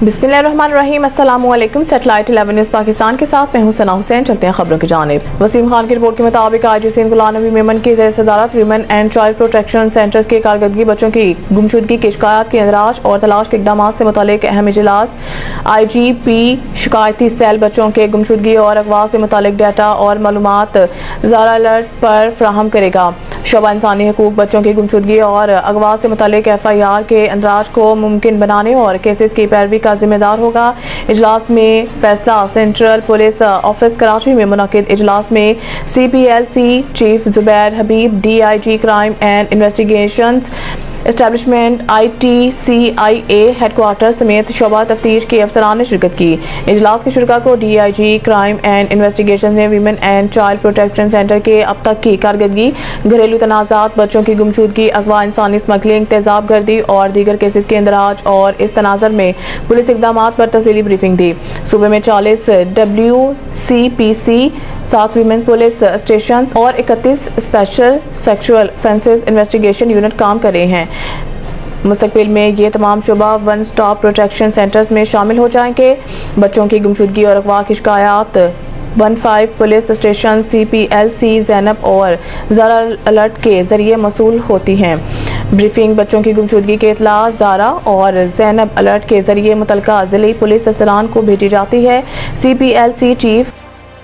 बिस्मिल्लाहिर्रहमानिर्रहीम। अस्सलामुअलैकुम। Satellite 11 news Pakistan के साथ मैं हूं सना हुसैन। चलते हैं खबरों की जानिब। वसीम खान की रिपोर्ट के मुताबिक आज हुसैन गुलाम नबी मेमन की सदारत women and child protection centres की कारकर्दगी, बच्चों की गुमशुदगी की शिकायत की इंदराज और तलाश के इक़दामात से मुतालिक अहम इजलास। IGP शिकायती सेल बच्चों के गुमशुदगी और अगवा से मुतालिक डाटा और मालूमात ज़ारा अलर्ट पर फराहम करेगा। शोबा इंसानी हकूक़ बच्चों की गुमशुदगी और अगवा से मुतालिक FIR के इंदराज को मुमकिन बनाने और केसेस की पैरवी का जिम्मेदार होगा। इजलास में फैसला। सेंट्रल पुलिस ऑफिस कराची में मुनक़िद इजलास में CPLC chief Zubair Habib, DIG crime and investigations establishment, ITCIA headquarter समेत शोबा तफ्तीश के अफसरान ने शिरकत की। इजलास के शुरका को DIG क्राइम एंड इन्वेस्टिगेशन ने women and child protection centre के अब तक की कारकर्दगी, घरेलू तनाज़ात, बच्चों की गुमशुदगी, अगवा, इंसानी स्मगलिंग, तेजाब गर्दी और दीगर केसेस के इंदराज और इस तनाज़र में पुलिस इक़दामात पर तफसीली ब्रीफिंग दी। सूबे में 40 WCPC, 7 वीमेन पुलिस स्टेशन और 31 special sexual offences investigation unit काम कर रहे हैं। मुस्तकबिल में ये तमाम शुबा वन स्टॉप प्रोटेक्शन सेंटर्स में शामिल हो जाएंगे। बच्चों की गुमशुदगी और अगवा की शिकायत 15 पुलिस स्टेशन, CPLC, ज़ैनब और ज़ारा अलर्ट के ज़रिए मसूल होती हैं। ब्रीफिंग बच्चों की गुमशुदगी के इतला ज़ारा और ज़ैनब अलर्ट के ज़रिए मुतलका ज़िली पुलिस अफसरान को भेजी जाती है। CPLC chief